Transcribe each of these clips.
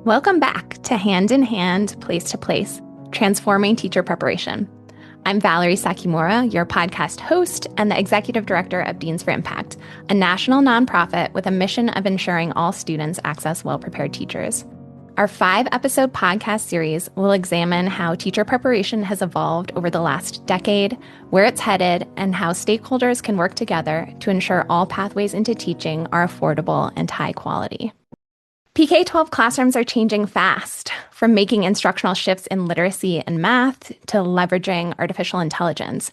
Welcome back to Hand in Hand, Place to Place, Transforming Teacher Preparation. I'm Valerie Sakimura, your podcast host and the executive director of Deans for Impact, a national nonprofit with a mission of ensuring all students access well-prepared teachers. Our 5-episode podcast series will examine how teacher preparation has evolved over the last decade, where it's headed, and how stakeholders can work together to ensure all pathways into teaching are affordable and high quality. PK-12 classrooms are changing fast, from making instructional shifts in literacy and math to leveraging artificial intelligence.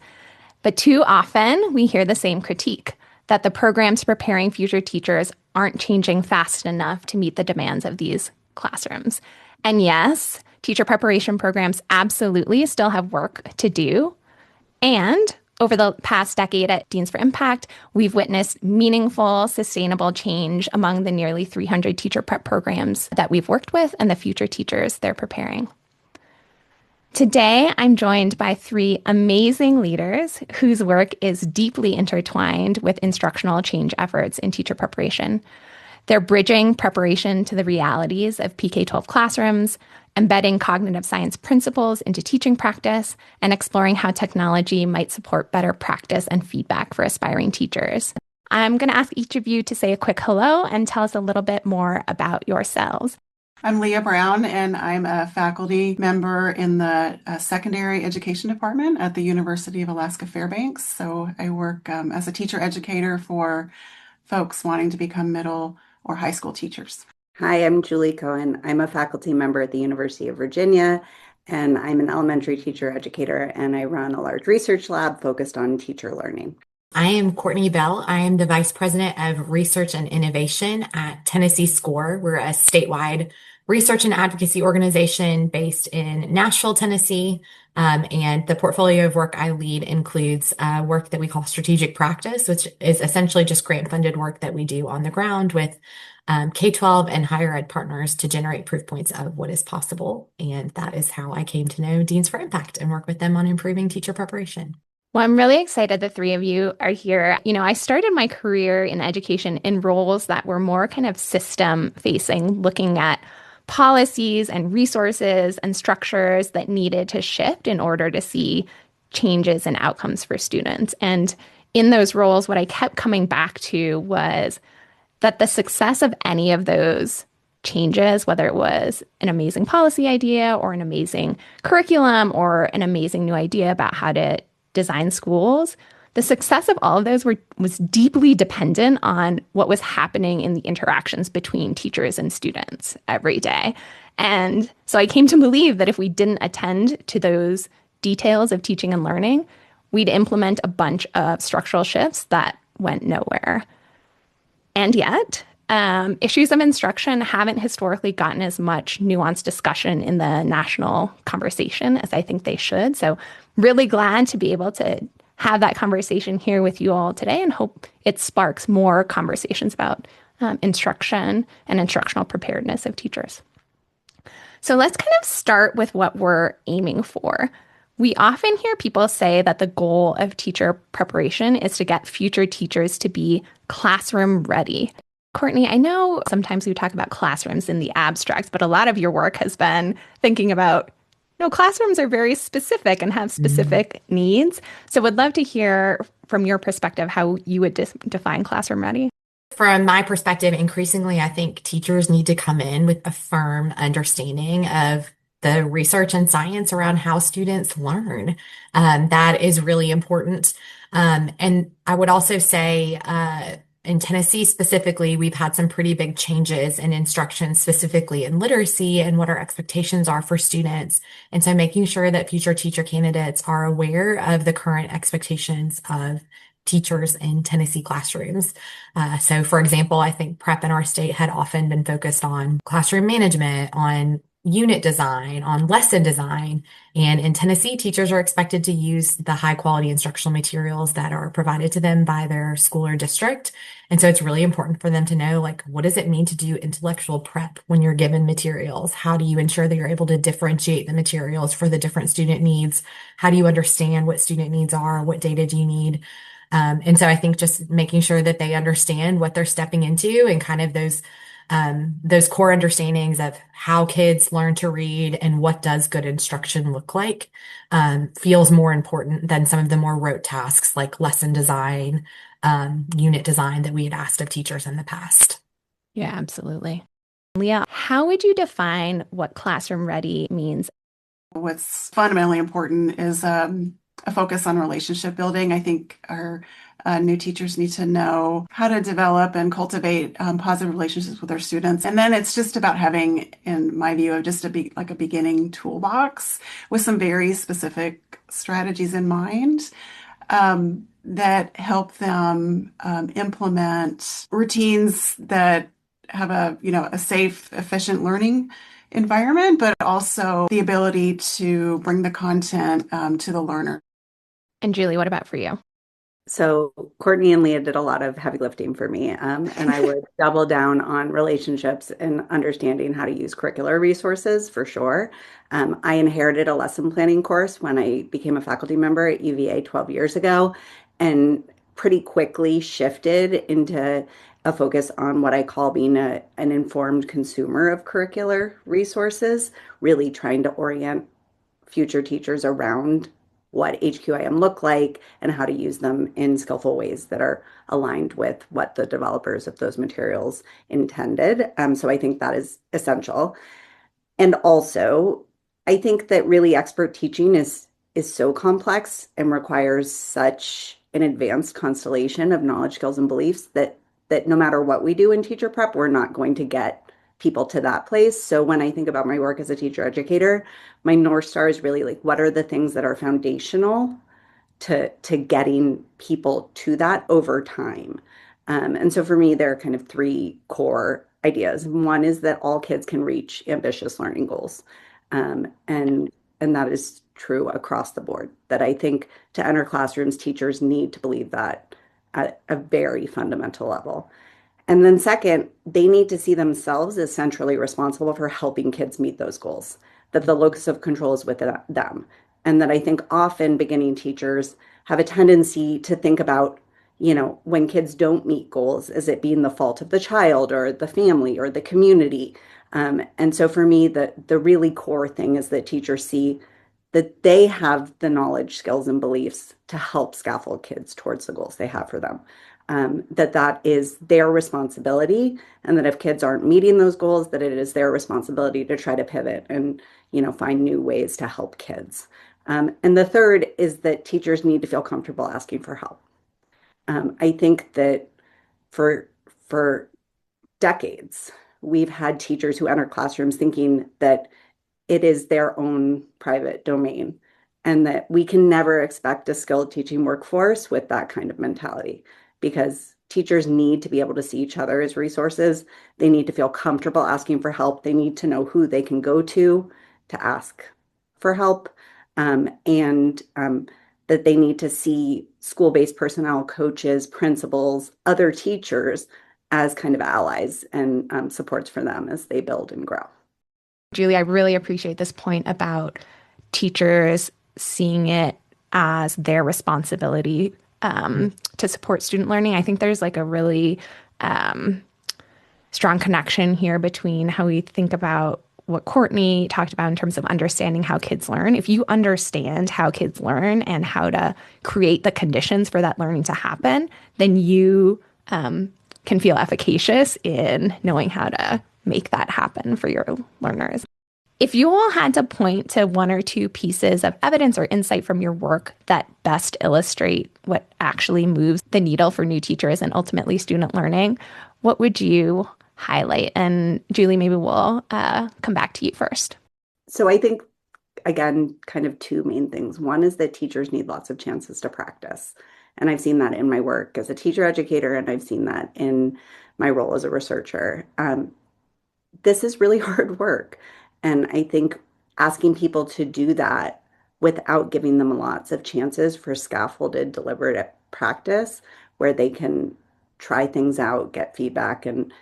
But too often, we hear the same critique, that the programs preparing future teachers aren't changing fast enough to meet the demands of these classrooms. And yes, teacher preparation programs absolutely still have work to do. And over the past decade at Deans for Impact, we've witnessed meaningful, sustainable change among the nearly 300 teacher prep programs that we've worked with and the future teachers they're preparing. Today, I'm joined by 3 amazing leaders whose work is deeply intertwined with instructional change efforts in teacher preparation. They're bridging preparation to the realities of PK-12 classrooms, embedding cognitive science principles into teaching practice, and exploring how technology might support better practice and feedback for aspiring teachers. I'm going to ask each of you to say a quick hello and tell us a little bit more about yourselves. I'm Leah Brown, and I'm a faculty member in the secondary education department at the University of Alaska Fairbanks. So I work as a teacher educator for folks wanting to become middle or high school teachers. Hi, I'm Julie Cohen. I'm a faculty member at the University of Virginia, and I'm an elementary teacher educator, and I run a large research lab focused on teacher learning. I am Courtney Bell. I am the Vice President of Research and Innovation at Tennessee SCORE. We're a statewide research and advocacy organization based in Nashville, Tennessee. And the portfolio of work I lead includes work that we call strategic practice, which is essentially just grant-funded work that we do on the ground with K-12 and higher ed partners to generate proof points of what is possible. And that is how I came to know Deans for Impact and work with them on improving teacher preparation. Well, I'm really excited the 3 of you are here. You know, I started my career in education in roles that were more kind of system facing, looking at policies and resources and structures that needed to shift in order to see changes and outcomes for students. And in those roles, what I kept coming back to was that the success of any of those changes, whether it was an amazing policy idea or an amazing curriculum or an amazing new idea about how to design schools, the success of all of those was deeply dependent on what was happening in the interactions between teachers and students every day. And so I came to believe that if we didn't attend to those details of teaching and learning, we'd implement a bunch of structural shifts that went nowhere. And yet, issues of instruction haven't historically gotten as much nuanced discussion in the national conversation as I think they should. So really glad to be able to have that conversation here with you all today and hope it sparks more conversations about instruction and instructional preparedness of teachers. So let's kind of start with what we're aiming for. We often hear people say that the goal of teacher preparation is to get future teachers to be classroom ready. Courtney, I know sometimes we talk about classrooms in the abstract, but a lot of your work has been thinking about, classrooms are very specific and have specific needs. So would love to hear from your perspective how you would define classroom ready. From my perspective, increasingly, I think teachers need to come in with a firm understanding of the research and science around how students learn. That is really important. And I would also say, in Tennessee specifically, we've had some pretty big changes in instruction, specifically in literacy and what our expectations are for students. And so making sure that future teacher candidates are aware of the current expectations of teachers in Tennessee classrooms. So for example, I think prep in our state had often been focused on classroom management, on unit design, on lesson design. And in Tennessee, teachers are expected to use the high quality instructional materials that are provided to them by their school or district. And so it's really important for them to know, what does it mean to do intellectual prep when you're given materials? How do you ensure that you're able to differentiate the materials for the different student needs? How do you understand what student needs are? What data do you need? And so I think just making sure that they understand what they're stepping into and kind of those those core understandings of how kids learn to read and what does good instruction look like feels more important than some of the more rote tasks like lesson design, unit design that we had asked of teachers in the past. Yeah, absolutely. Leah, how would you define what classroom ready means? What's fundamentally important is a focus on relationship building. I think our new teachers need to know how to develop and cultivate positive relationships with their students. And then it's just about having, in my view, just a beginning toolbox with some very specific strategies in mind that help them implement routines that have a safe, efficient learning environment, but also the ability to bring the content to the learner. And Julie, what about for you? So Courtney and Leah did a lot of heavy lifting for me, and I would double down on relationships and understanding how to use curricular resources for sure. I inherited a lesson planning course when I became a faculty member at UVA 12 years ago, and pretty quickly shifted into a focus on what I call being an informed consumer of curricular resources, really trying to orient future teachers around what HQIM look like and how to use them in skillful ways that are aligned with what the developers of those materials intended. So I think that is essential. And also, I think that really expert teaching is so complex and requires such an advanced constellation of knowledge, skills, and beliefs that no matter what we do in teacher prep, we're not going to get people to that place. So when I think about my work as a teacher educator, my North Star is really like, what are the things that are foundational to getting people to that over time? And so for me, there are kind of three core ideas. One is that all kids can reach ambitious learning goals. And that is true across the board. That I think to enter classrooms, teachers need to believe that at a very fundamental level. And then second, they need to see themselves as centrally responsible for helping kids meet those goals, that the locus of control is with them. And that I think often beginning teachers have a tendency to think about, when kids don't meet goals, as it being the fault of the child or the family or the community. And so for me, the really core thing is that teachers see that they have the knowledge, skills, and beliefs to help scaffold kids towards the goals they have for them. That is their responsibility, and that if kids aren't meeting those goals, that it is their responsibility to try to pivot and find new ways to help kids. And the third is that teachers need to feel comfortable asking for help. I think that for for decades, we've had teachers who enter classrooms thinking that it is their own private domain, and that we can never expect a skilled teaching workforce with that kind of mentality, because teachers need to be able to see each other as resources. They need to feel comfortable asking for help. They need to know who they can go to ask for help, and that they need to see school-based personnel, coaches, principals, other teachers as kind of allies and supports for them as they build and grow. Julie, I really appreciate this point about teachers seeing it as their responsibility to support student learning. I think there's like a really strong connection here between how we think about what Courtney talked about in terms of understanding how kids learn. If you understand how kids learn and how to create the conditions for that learning to happen, then you can feel efficacious in knowing how to make that happen for your learners. If you all had to point to one or two pieces of evidence or insight from your work that best illustrate what actually moves the needle for new teachers and ultimately student learning, what would you highlight? And Julie, maybe we'll come back to you first. So I think, again, kind of two main things. One is that teachers need lots of chances to practice. And I've seen that in my work as a teacher educator, and I've seen that in my role as a researcher. This is really hard work. And I think asking people to do that without giving them lots of chances for scaffolded, deliberate practice where they can try things out, get feedback, and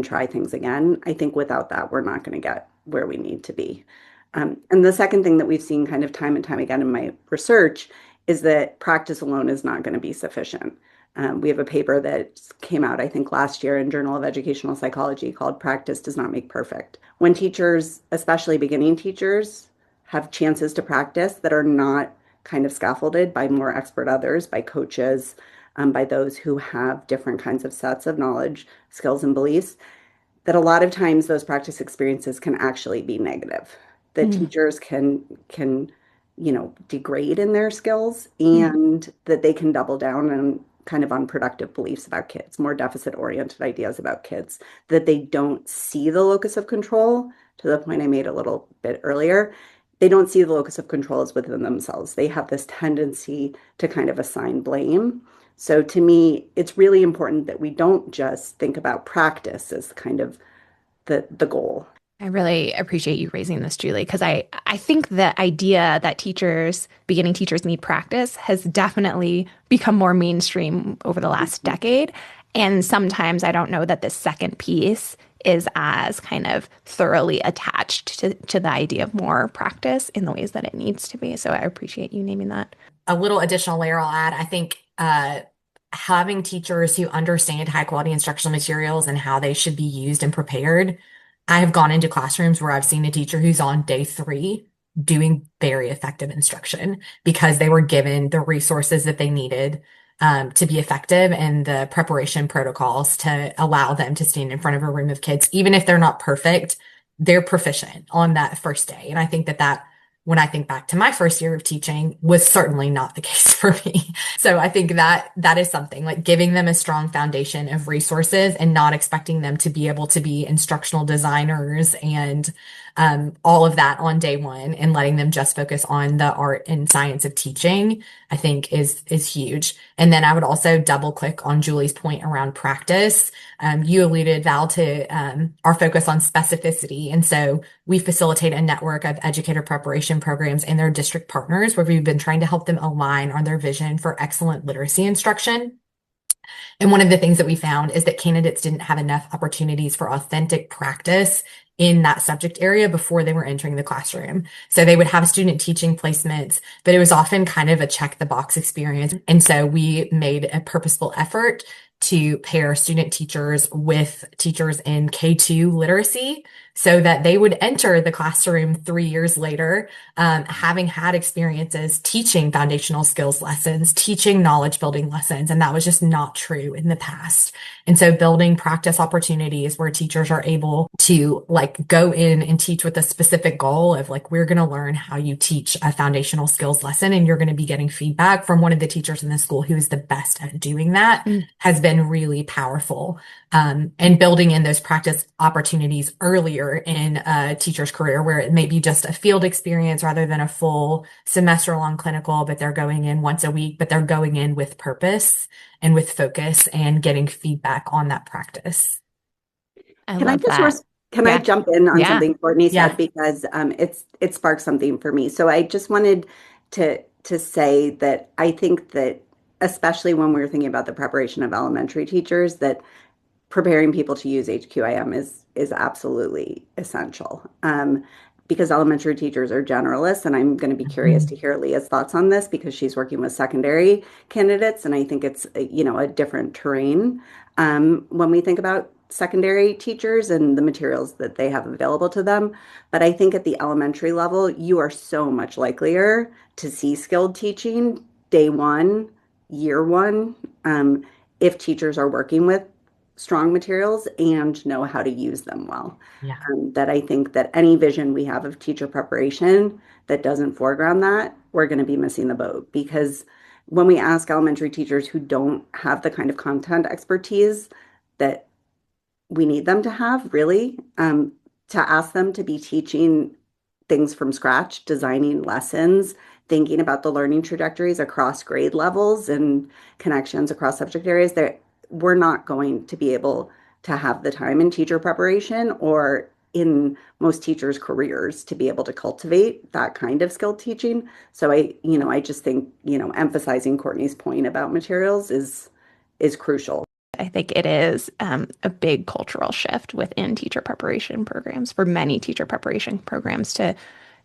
try things again. I think without that, we're not going to get where we need to be. And the second thing that we've seen kind of time and time again in my research is that practice alone is not going to be sufficient. We have a paper that came out, I think, last year in Journal of Educational Psychology called Practice Does Not Make Perfect. When teachers, especially beginning teachers, have chances to practice that are not kind of scaffolded by more expert others, by coaches, by those who have different kinds of sets of knowledge, skills, and beliefs, that a lot of times those practice experiences can actually be negative. That Mm. teachers can degrade in their skills, Mm. and that they can double down on kind of unproductive beliefs about kids, more deficit-oriented ideas about kids, that they don't see the locus of control, to the point I made a little bit earlier. They don't see the locus of control as within themselves. They have this tendency to kind of assign blame. So to me, it's really important that we don't just think about practice as kind of the goal. I really appreciate you raising this, Julie, because I think the idea that beginning teachers need practice has definitely become more mainstream over the last decade. And sometimes I don't know that this second piece is as kind of thoroughly attached to the idea of more practice in the ways that it needs to be. So I appreciate you naming that. A little additional layer I'll add, I think having teachers who understand high quality instructional materials and how they should be used and prepared. I have gone into classrooms where I've seen a teacher who's on day 3 doing very effective instruction because they were given the resources that they needed to be effective and the preparation protocols to allow them to stand in front of a room of kids. Even if they're not perfect, they're proficient on that first day. And I think that when I think back to my first year of teaching was certainly not the case for me. So I think that is something like giving them a strong foundation of resources and not expecting them to be able to be instructional designers and all of that on day 1 and letting them just focus on the art and science of teaching, I think is huge. And then I would also double click on Julie's point around practice. You alluded, Val, to our focus on specificity. And so we facilitate a network of educator preparation programs and their district partners where we've been trying to help them align on their vision for excellent literacy instruction. And one of the things that we found is that candidates didn't have enough opportunities for authentic practice in that subject area before they were entering the classroom. So they would have student teaching placements, but it was often kind of a check the box experience. And so we made a purposeful effort to pair student teachers with teachers in K2 literacy so that they would enter the classroom 3 years later, having had experiences teaching foundational skills lessons, teaching knowledge building lessons. And that was just not true in the past. And so building practice opportunities where teachers are able to like go in and teach with a specific goal of like, we're going to learn how you teach a foundational skills lesson. And you're going to be getting feedback from one of the teachers in the school who is the best at doing that has been really powerful. And building in those practice opportunities earlier in a teacher's career where it may be just a field experience rather than a full semester long clinical, but they're going in once a week, but they're going in with purpose and with focus and getting feedback on that practice. I Can I love just that. can I Yeah. jump in on Yeah. something Courtney Yeah. said because it sparked something for me. So I just wanted to say that I think that especially when we're thinking about the preparation of elementary teachers, that preparing people to use HQIM is absolutely essential. Because elementary teachers are generalists, and I'm going to be curious to hear Leah's thoughts on this because she's working with secondary candidates, and I think it's a different terrain when we think about secondary teachers and the materials that they have available to them. But I think at the elementary level, you are so much likelier to see skilled teaching day 1, year 1, if teachers are working with strong materials and know how to use them well. Yeah. That I think that any vision we have of teacher preparation that doesn't foreground that, we're going to be missing the boat because when we ask elementary teachers who don't have the kind of content expertise that we need them to have, really, to ask them to be teaching things from scratch, designing lessons, thinking about the learning trajectories across grade levels and connections across subject areas, that we're not going to be able to have the time in teacher preparation or in most teachers' careers to be able to cultivate that kind of skilled teaching. So I just think, emphasizing Courtney's point about materials is crucial. I think it is a big cultural shift within teacher preparation programs for many teacher preparation programs to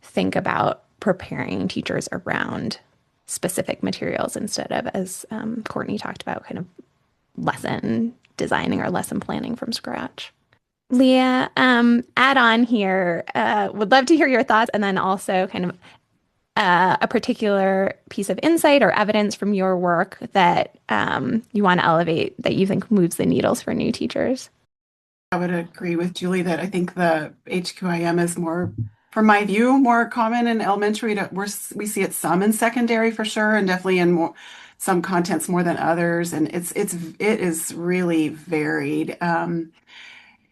think about preparing teachers around specific materials instead of, as Courtney talked about, kind of lesson designing or lesson planning from scratch. Leah, add on here, would love to hear your thoughts and then also kind of a particular piece of insight or evidence from your work that you want to elevate that you think moves the needles for new teachers. I would agree with Julie that I think the HQIM is more, from my view, more common in elementary. We see it some in secondary for sure, and definitely in some contents more than others. And it is really varied. And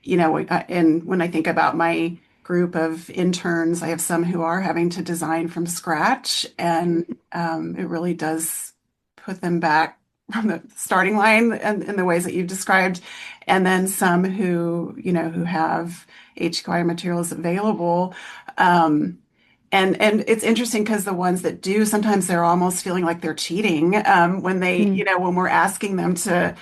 when I think about my group of interns, I have some who are having to design from scratch, and it really does put them back from the starting line in the ways that you've described. And then some who have HQI materials available. And it's interesting because the ones that do, sometimes they're almost feeling like they're cheating when when we're asking them to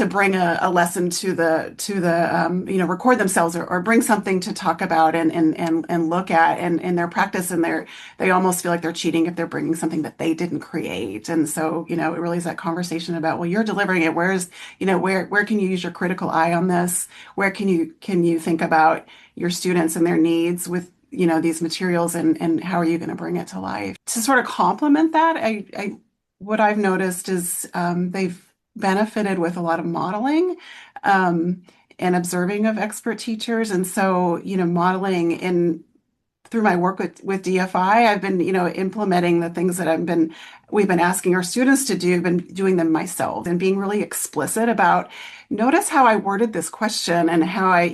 bring a lesson to the record themselves or bring something to talk about and look at and in their practice, and they almost feel like they're cheating if they're bringing something that they didn't create. And so it really is that conversation about, well, you're delivering it. Where can you use your critical eye on this? Where can you think about your students and their needs with these materials, and how are you going to bring it to life? To sort of complement that, what I've noticed is they've benefited with a lot of modeling and observing of expert teachers. And so, modeling through my work with DFI, I've been, implementing the things that we've been asking our students to do, been doing them myself and being really explicit about, notice how I worded this question and how I,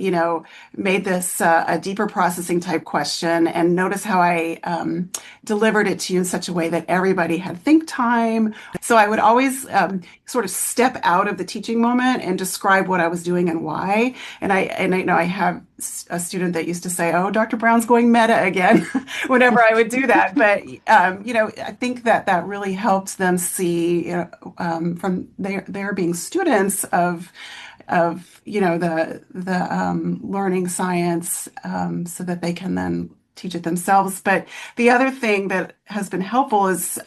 made this a deeper processing type question, and notice how I delivered it to you in such a way that everybody had think time. So I would always sort of step out of the teaching moment and describe what I was doing and why. And I know I have a student that used to say, "Oh, Dr. Brown's going meta again," whenever I would do that. But I think that really helped them see, from their being students of the learning science, so that they can then teach it themselves. But the other thing that has been helpful is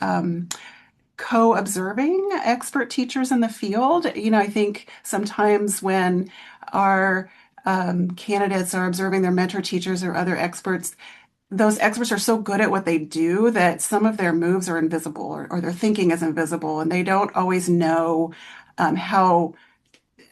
co-observing expert teachers in the field. I think sometimes when our candidates are observing their mentor teachers or other experts, those experts are so good at what they do that some of their moves are invisible, or their thinking is invisible, and they don't always know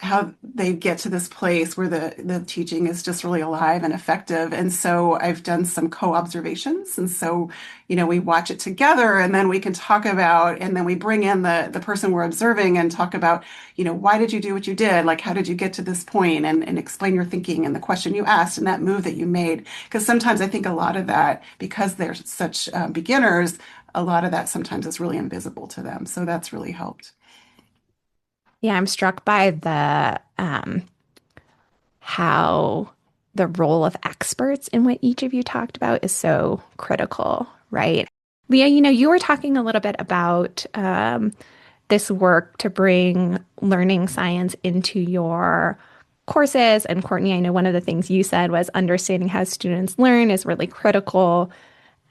how they get to this place where the teaching is just really alive and effective. And so I've done some co-observations. And so, we watch it together, and then we can talk about, and then we bring in the person we're observing and talk about, why did you do what you did? Like, how did you get to this point? And explain your thinking and the question you asked and that move that you made. Because sometimes I think a lot of that, because they're such beginners, a lot of that sometimes is really invisible to them. So that's really helped. Yeah, I'm struck by the how the role of experts in what each of you talked about is so critical, right? Leah, you were talking a little bit about this work to bring learning science into your courses. And Courtney, I know one of the things you said was understanding how students learn is really critical.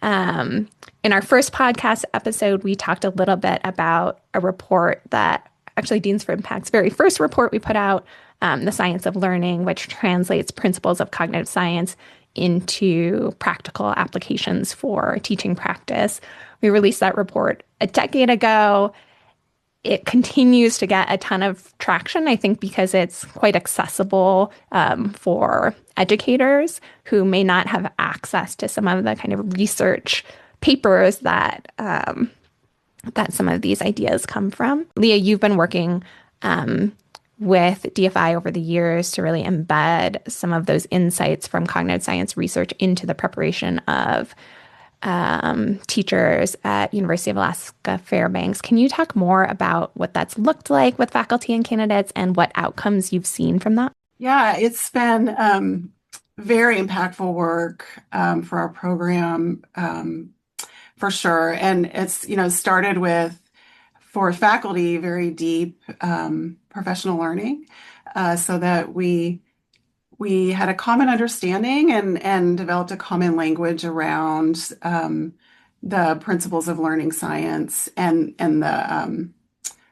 In our first podcast episode, we talked a little bit about a report that actually Deans for Impact's very first report we put out, The Science of Learning, which translates principles of cognitive science into practical applications for teaching practice. We released that report a decade ago. It continues to get a ton of traction, I think, because it's quite accessible for educators who may not have access to some of the kind of research papers that some of these ideas come from. Leah, you've been working with DFI over the years to really embed some of those insights from cognitive science research into the preparation of teachers at University of Alaska Fairbanks. Can you talk more about what that's looked like with faculty and candidates and what outcomes you've seen from that? Yeah, it's been very impactful work for our program, for sure. And it's, started with, for faculty, very deep professional learning, so that we had a common understanding and developed a common language around the principles of learning science and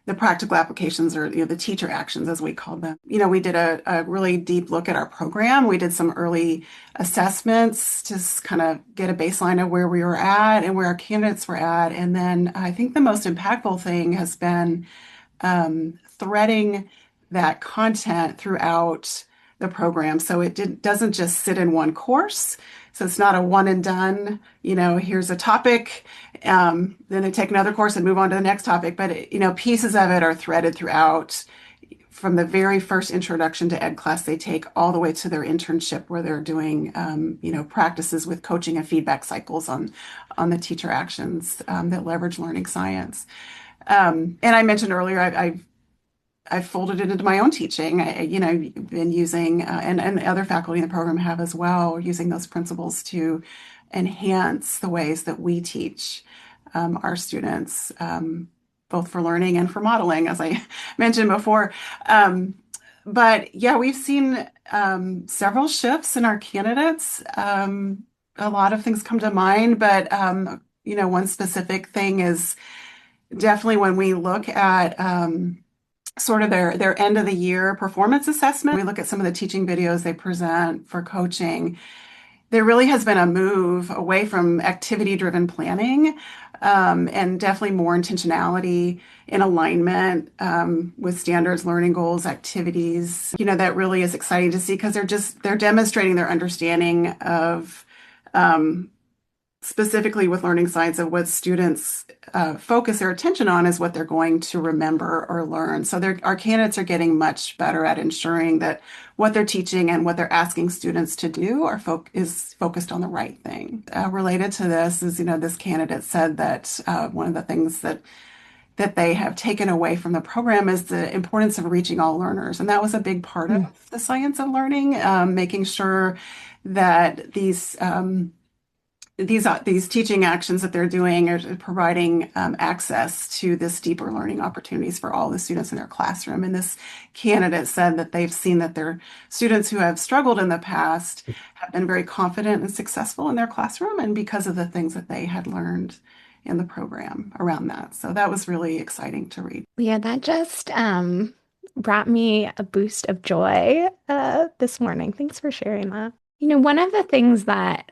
the practical applications, or the teacher actions as we call them. We did a really deep look at our program. We did some early assessments to kind of get a baseline of where we were at and where our candidates were at. And then I think the most impactful thing has been threading that content throughout the program. So doesn't just sit in one course. So it's not a one and done, here's a topic, then they take another course and move on to the next topic. But, pieces of it are threaded throughout from the very first introduction to ed class they take all the way to their internship where they're doing, practices with coaching and feedback cycles on the teacher actions that leverage learning science. And I mentioned earlier, I've folded it into my own teaching. I've been using, and the other faculty in the program have as well, using those principles to enhance the ways that we teach our students, both for learning and for modeling, as I mentioned before. But yeah, we've seen several shifts in our candidates. A lot of things come to mind, but one specific thing is definitely when we look at sort of their end of the year performance assessment. We look at some of the teaching videos they present for coaching. There really has been a move away from activity-driven planning and definitely more intentionality in alignment with standards, learning goals, activities. That really is exciting to see because they're demonstrating their understanding of specifically with learning science of what students focus their attention on is what they're going to remember or learn. So our candidates are getting much better at ensuring that what they're teaching and what they're asking students to do is focused on the right thing. Related to this is, this candidate said that one of the things that they have taken away from the program is the importance of reaching all learners. And that was a big part of the science of learning, making sure that these teaching actions that they're doing are providing access to this deeper learning opportunities for all the students in their classroom. And this candidate said that they've seen that their students who have struggled in the past have been very confident and successful in their classroom, and because of the things that they had learned in the program around that. So that was really exciting to read. Yeah, that just brought me a boost of joy this morning. Thanks for sharing that. One of the things that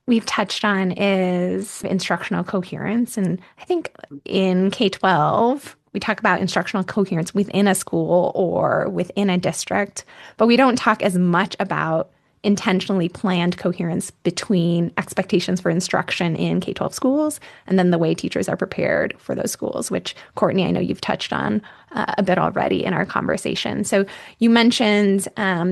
we've touched on is instructional coherence. And I think in K-12, we talk about instructional coherence within a school or within a district, but we don't talk as much about intentionally planned coherence between expectations for instruction in K-12 schools and then the way teachers are prepared for those schools, which, Courtney, I know you've touched on a bit already in our conversation. So you mentioned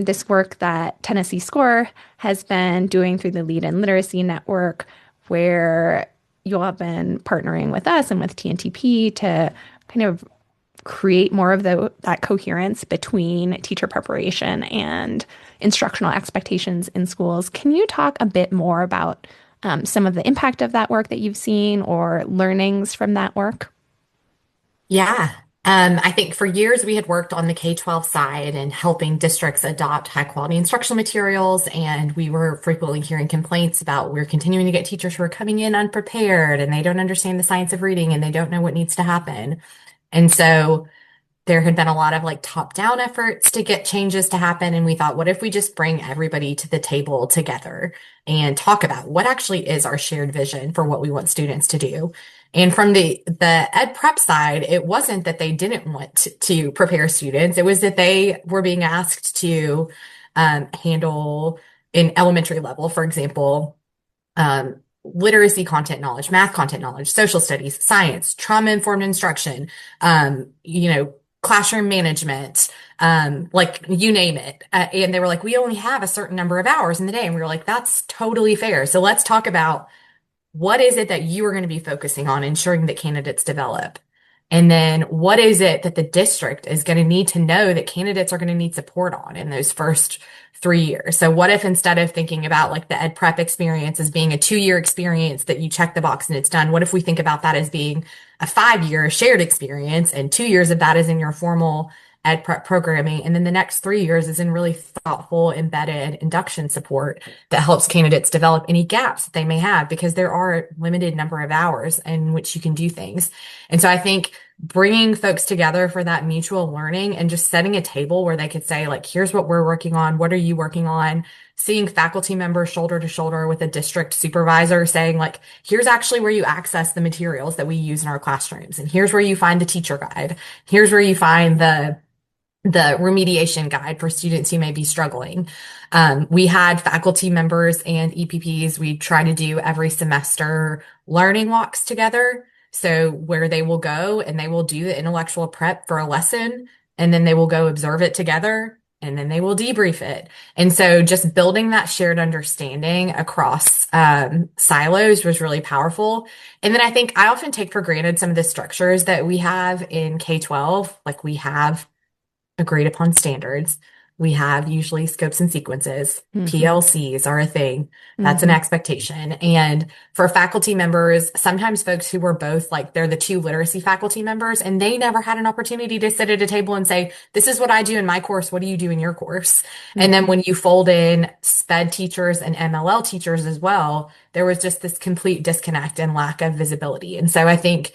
this work that Tennessee SCORE has been doing through the Lead in Literacy Network, where you all have been partnering with us and with TNTP to kind of create more of that coherence between teacher preparation and instructional expectations in schools. Can you talk a bit more about some of the impact of that work that you've seen or learnings from that work? Yeah. I think for years we had worked on the K-12 side and helping districts adopt high quality instructional materials. And we were frequently hearing complaints about we're continuing to get teachers who are coming in unprepared and they don't understand the science of reading and they don't know what needs to happen. And so there had been a lot of top-down efforts to get changes to happen. And we thought, what if we just bring everybody to the table together and talk about what actually is our shared vision for what we want students to do? And from the ed prep side, it wasn't that they didn't want to prepare students. It was that they were being asked to handle in elementary level, for example, literacy content knowledge, math content knowledge, social studies, science, trauma-informed instruction, classroom management, you name it. And they were like, we only have a certain number of hours in the day. And we were like, that's totally fair. So let's talk about what is it that you are going to be focusing on ensuring that candidates develop? And then what is it that the district is going to need to know that candidates are going to need support on in those first 3 years? So what if instead of thinking about the ed prep experience as being a 2-year experience that you check the box and it's done, what if we think about that as being a 5-year shared experience and 2 years of that is in your formal ed prep programming. And then the next 3 years is in really thoughtful, embedded induction support that helps candidates develop any gaps that they may have because there are a limited number of hours in which you can do things. And so I think bringing folks together for that mutual learning and just setting a table where they could say, like, here's what we're working on. What are you working on? Seeing faculty members shoulder to shoulder with a district supervisor saying, like, here's actually where you access the materials that we use in our classrooms. And here's where you find the teacher guide. Here's where you find the remediation guide for students who may be struggling. We had faculty members and EPPs. We try to do every semester learning walks together. So where they will go and they will do the intellectual prep for a lesson, and then they will go observe it together, and then they will debrief it. And so just building that shared understanding across silos was really powerful. And then I think I often take for granted some of the structures that we have in K-12, like we have agreed upon standards. We have usually scopes and sequences. PLCs are a thing. That's an expectation. And for faculty members, sometimes folks who were both like, they're the two literacy faculty members, and they never had an opportunity to sit at a table and say, this is what I do in my course. What do you do in your course? And then when you fold in SPED teachers and MLL teachers as well, there was just this complete disconnect and lack of visibility. And so I think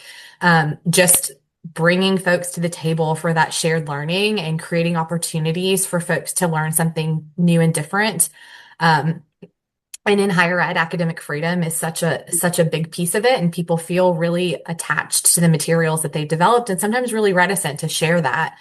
just bringing folks to the table for that shared learning and creating opportunities for folks to learn something new and different. And in higher ed, academic freedom is such a big piece of it, and people feel really attached to the materials that they've developed and sometimes really reticent to share that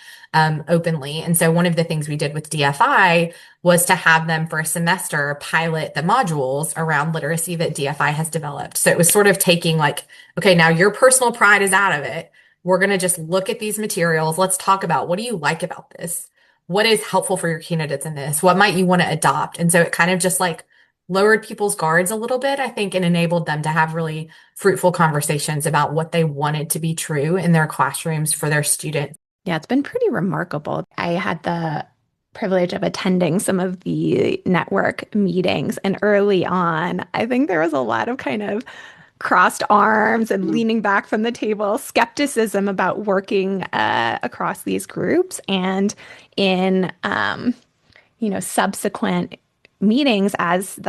openly. And so one of the things we did with DFI was to have them for a semester pilot the modules around literacy that DFI has developed. So it was sort of taking like, okay, now your personal pride is out of it. We're going to just look at these materials. Let's talk about, what do you like about this? What is helpful for your candidates in this? What might you want to adopt? And so it kind of just like lowered people's guards a little bit, I think, and enabled them to have really fruitful conversations about what they wanted to be true in their classrooms for their students. Yeah, it's been pretty remarkable. I had the privilege of attending some of the network meetings, and early on, I think there was a lot of kind of crossed arms and leaning back from the table, skepticism about working across these groups. And in subsequent meetings, as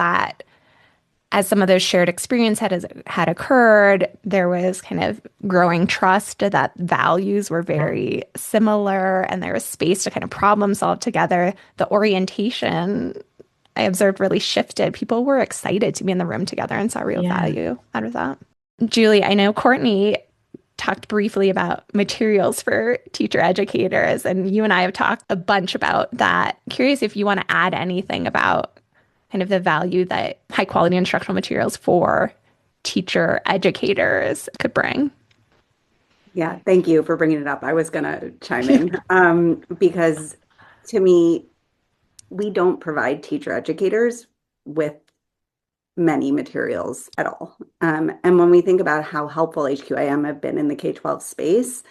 some of those shared experience had occurred, there was kind of growing trust that values were very similar, and there was space to kind of problem solve together. The orientation, I observed, really shifted. People were excited to be in the room together and saw real value out of that. Julie, I know Courtney talked briefly about materials for teacher educators, and you and I have talked a bunch about that. Curious if you want to add anything about kind of the value that high quality instructional materials for teacher educators could bring. Yeah, thank you for bringing it up. I was going to chime in because to me, we don't provide teacher educators with many materials at all. And when we think about how helpful HQIM have been in the K-12 space,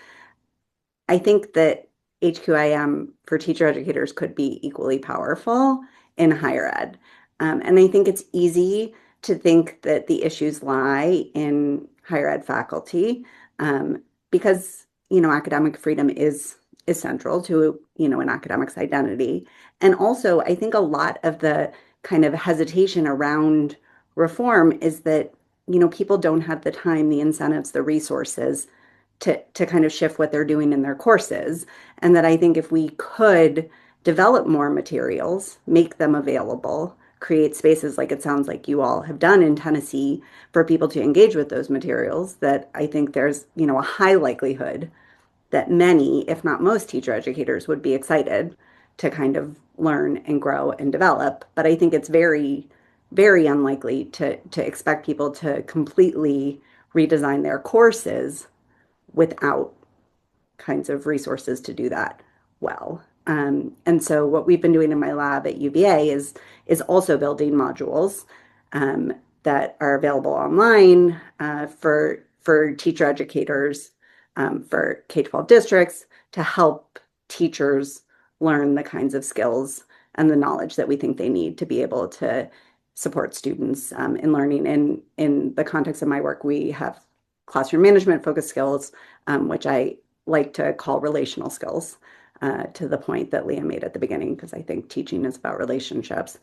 I think that HQIM for teacher educators could be equally powerful in higher ed. And I think it's easy to think that the issues lie in higher ed faculty because, academic freedom is central to, an academic's identity. And also, I think a lot of the kind of hesitation around reform is that, people don't have the time, the incentives, the resources to kind of shift what they're doing in their courses. And that I think if we could develop more materials, make them available, create spaces like it sounds like you all have done in Tennessee for people to engage with those materials, that I think there's, a high likelihood that many, if not most teacher educators would be excited to kind of learn and grow and develop. But I think it's very, very unlikely to expect people to completely redesign their courses without kinds of resources to do that well. And so what we've been doing in my lab at UVA is also building modules that are available online for teacher educators, for K-12 districts, to help teachers learn the kinds of skills and the knowledge that we think they need to be able to support students in learning. In the context of my work, we have classroom management focused skills, which I like to call relational skills. to the point that Leah made at the beginning, because I think teaching is about relationships,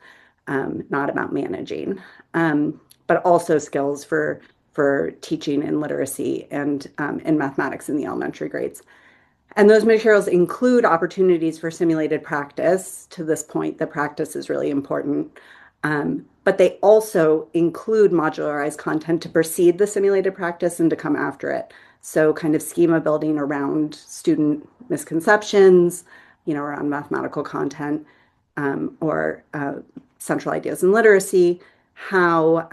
not about managing, but also skills for teaching and literacy and in mathematics in the elementary grades. And those materials include opportunities for simulated practice. To this point, the practice is really important. But they also include modularized content to precede the simulated practice and to come after it. So kind of schema building around student misconceptions, around mathematical content, or central ideas in literacy, how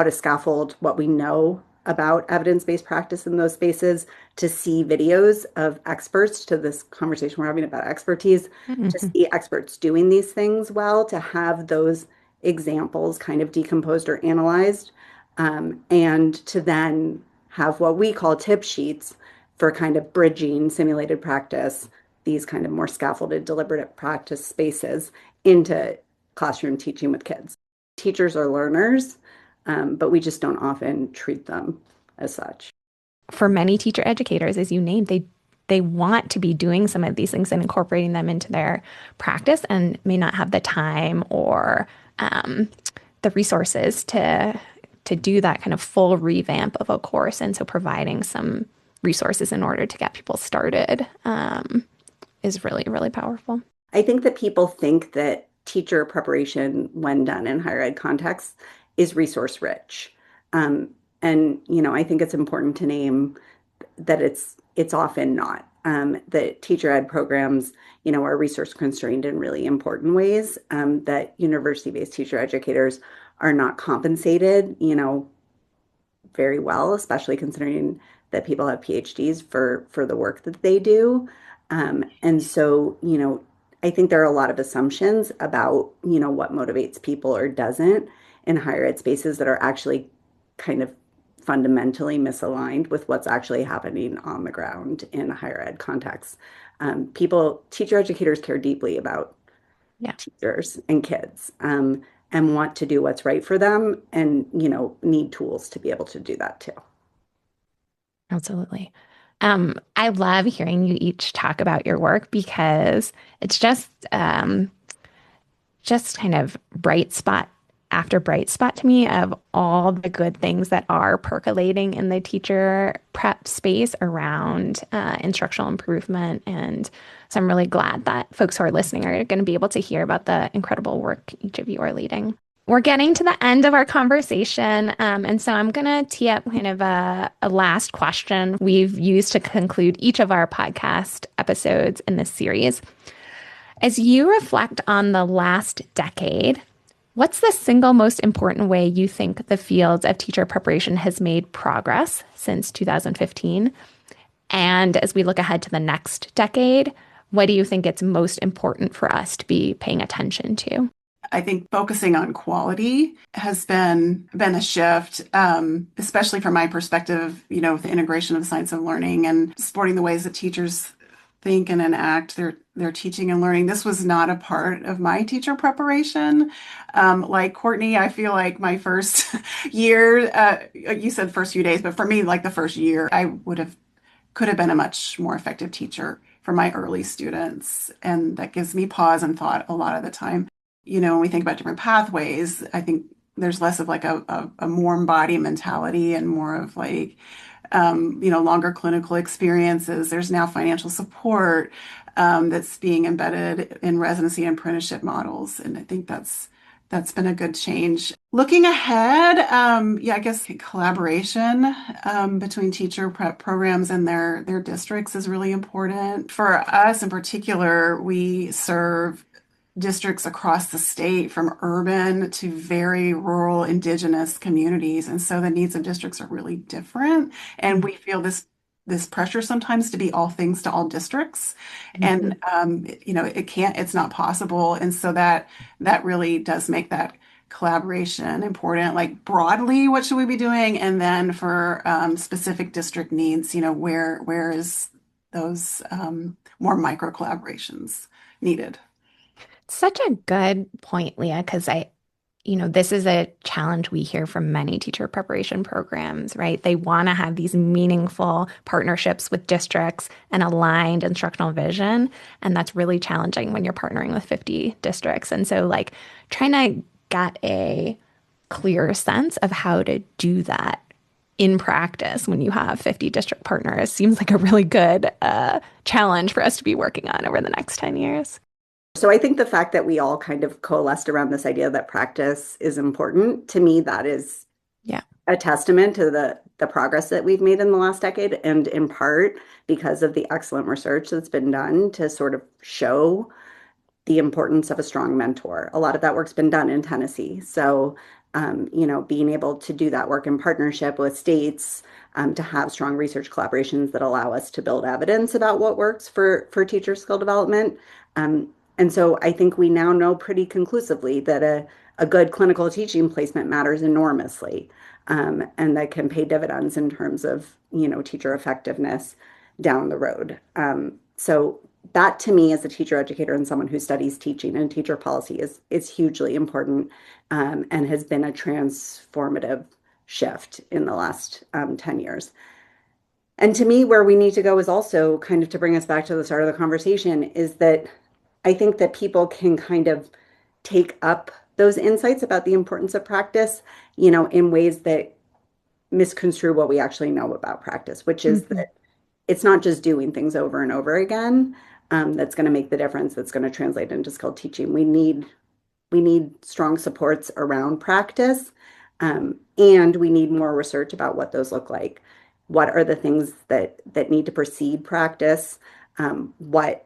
to scaffold what we know about evidence-based practice in those spaces, to see videos of experts, to this conversation we're having about expertise, to Mhm. see experts doing these things well, to have those examples kind of decomposed or analyzed, and to then have what we call tip sheets for kind of bridging simulated practice, these kind of more scaffolded deliberative practice spaces into classroom teaching with kids. Teachers are learners, but we just don't often treat them as such. For many teacher educators, as you named, they want to be doing some of these things and incorporating them into their practice and may not have the time or um, the resources to do that kind of full revamp of a course. And so providing some resources in order to get people started is really, really powerful. I think that people think that teacher preparation, when done in higher ed contexts, is resource rich. Um, and I think it's important to name that it's often not. That teacher ed programs, are resource constrained in really important ways. That university-based teacher educators are not compensated, very well, especially considering that people have PhDs for the work that they do. And so, I think there are a lot of assumptions about, what motivates people or doesn't in higher ed spaces that are actually kind of fundamentally misaligned with what's actually happening on the ground in higher ed contexts. Teacher educators care deeply about Yeah, teachers and kids, and want to do what's right for them and, need tools to be able to do that too. absolutely. I love hearing you each talk about your work because it's just kind of bright spot after bright spot to me of all the good things that are percolating in the teacher prep space around instructional improvement. And so I'm really glad that folks who are listening are going to be able to hear about the incredible work each of you are leading. We're getting to the end of our conversation. And so I'm going to tee up kind of a last question we've used to conclude each of our podcast episodes in this series. As you reflect on the last decade, what's the single most important way you think the field of teacher preparation has made progress since 2015? And as we look ahead to the next decade, what do you think it's most important for us to be paying attention to? I think focusing on quality has been a shift, especially from my perspective, with the integration of science of learning and supporting the ways that teachers think and enact their teaching and learning. This was not a part of my teacher preparation. Like Courtney, I feel like my first year, you said first few days, but for me, like the first year, I could have been a much more effective teacher for my early students. And that gives me pause and thought a lot of the time. When we think about different pathways, I think there's less of like a warm body mentality and more of like, longer clinical experiences. There's now financial support that's being embedded in residency and apprenticeship models. And I think that's been a good change. Looking ahead, yeah, I guess collaboration between teacher prep programs and their districts is really important. For us in particular, we serve districts across the state from urban to very rural indigenous communities. And so the needs of districts are really different. And we feel this pressure sometimes to be all things to all districts. And it's not possible. And so that really does make that collaboration important. Like broadly, what should we be doing? And then for specific district needs, where is those more micro collaborations needed? Such a good point, Leah, because this is a challenge we hear from many teacher preparation programs, right? They want to have these meaningful partnerships with districts and aligned instructional vision. And that's really challenging when you're partnering with 50 districts. And so, like, trying to get a clear sense of how to do that in practice when you have 50 district partners seems like a really good challenge for us to be working on over the next 10 years. So I think the fact that we all kind of coalesced around this idea that practice is important, to me, that is Yeah. a testament to the progress that we've made in the last decade, and in part because of the excellent research that's been done to sort of show the importance of a strong mentor. A lot of that work's been done in Tennessee. So, being able to do that work in partnership with states, to have strong research collaborations that allow us to build evidence about what works for teacher skill development. And so I think we now know pretty conclusively that a good clinical teaching placement matters enormously, and that can pay dividends in terms of, teacher effectiveness down the road. So that to me as a teacher educator and someone who studies teaching and teacher policy is hugely important, and has been a transformative shift in the last 10 years. And to me, where we need to go is also kind of to bring us back to the start of the conversation is that I think that people can kind of take up those insights about the importance of practice, in ways that misconstrue what we actually know about practice, which is Mhm. that it's not just doing things over and over again, that's going to make the difference, that's going to translate into skilled teaching. We need strong supports around practice, and we need more research about what those look like. What are the things that need to precede practice? What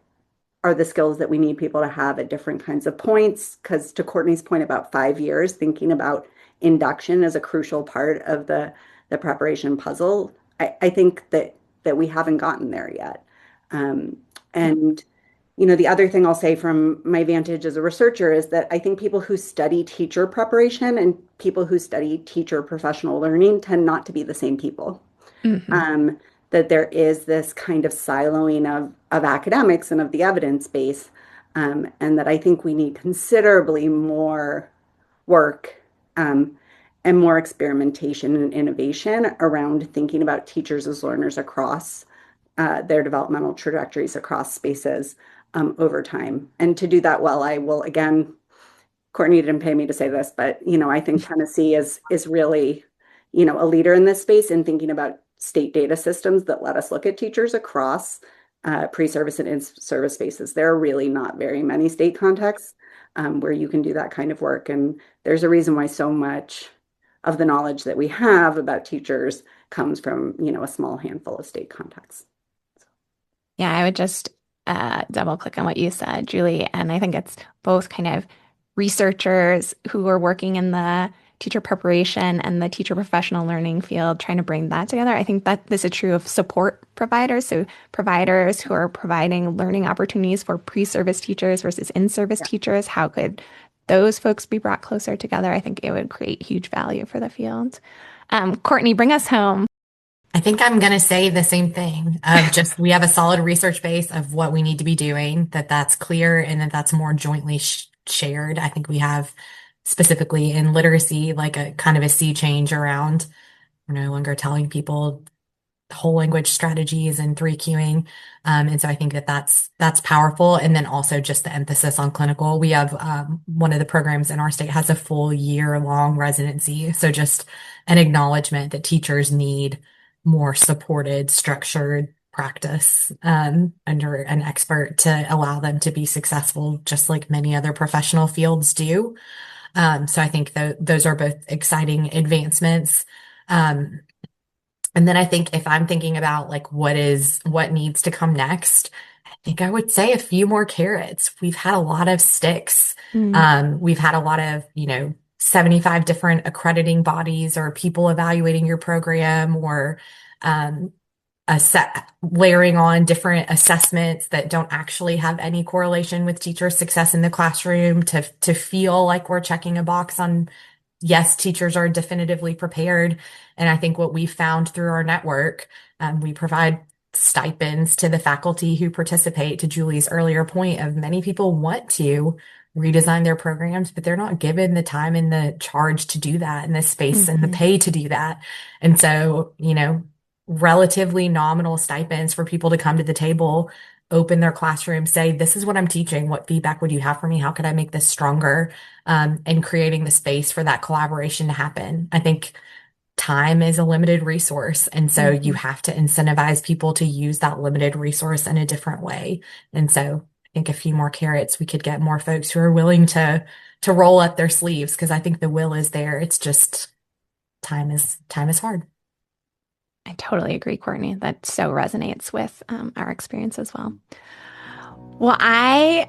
are the skills that we need people to have at different kinds of points? Because to Courtney's point about 5 years, thinking about induction as a crucial part of the preparation puzzle, I think that we haven't gotten there yet. And the other thing I'll say from my vantage as a researcher is that I think people who study teacher preparation and people who study teacher professional learning tend not to be the same people. Mhm. um, that there is this kind of siloing of academics and of the evidence base, and that I think we need considerably more work, um, and more experimentation and innovation around thinking about teachers as learners across their developmental trajectories across spaces, over time. And to do that well, I will again, Courtney didn't pay me to say this, but I think Tennessee is really, a leader in this space in thinking about state data systems that let us look at teachers across pre-service and in-service spaces. There are really not very many state contexts where you can do that kind of work, and there's a reason why so much of the knowledge that we have about teachers comes from a small handful of state contexts. Yeah, I would just double click on what you said, Julie. And I think it's both kind of researchers who are working in the teacher preparation and the teacher professional learning field, trying to bring that together. I think that this is true of support providers. So providers who are providing learning opportunities for pre-service teachers versus in-service Yeah. teachers. How could those folks be brought closer together? I think it would create huge value for the field. Courtney, bring us home. I think I'm going to say the same thing of just we have a solid research base of what we need to be doing, that's clear and that that's more jointly shared. I think we have specifically in literacy, like a kind of a sea change around we're no longer telling people whole language strategies and three queuing. And so I think that's powerful. And then also just the emphasis on clinical. We have one of the programs in our state has a full year long residency. So just an acknowledgement that teachers need more supported, structured practice under an expert to allow them to be successful, just like many other professional fields do. So I think those are both exciting advancements. Um, and then I think if I'm thinking about like what needs to come next, I think I would say a few more carrots. We've had a lot of sticks. Mm. We've had a lot of, 75 different accrediting bodies or people evaluating your program or layering on different assessments that don't actually have any correlation with teacher success in the classroom to feel like we're checking a box on yes, teachers are definitively prepared. And I think what we found through our network, we provide stipends to the faculty who participate, to Julie's earlier point of many people want to redesign their programs, but they're not given the time and the charge to do that and the space and the Mhm. pay to do that. And so, relatively nominal stipends for people to come to the table, open their classroom, say, this is what I'm teaching. What feedback would you have for me? How could I make this stronger? And creating the space for that collaboration to happen. I think time is a limited resource. And so you Mhm. have to incentivize people to use that limited resource in a different way. And so I think a few more carrots, we could get more folks who are willing to roll up their sleeves because I think the will is there. It's just time is hard. I totally agree, Courtney. That so resonates with our experience as well. Well, I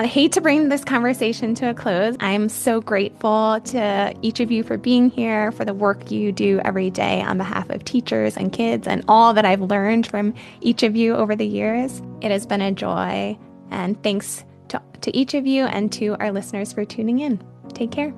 hate to bring this conversation to a close. I'm so grateful to each of you for being here, for the work you do every day on behalf of teachers and kids, and all that I've learned from each of you over the years. It has been a joy, and thanks to each of you and to our listeners for tuning in. Take care.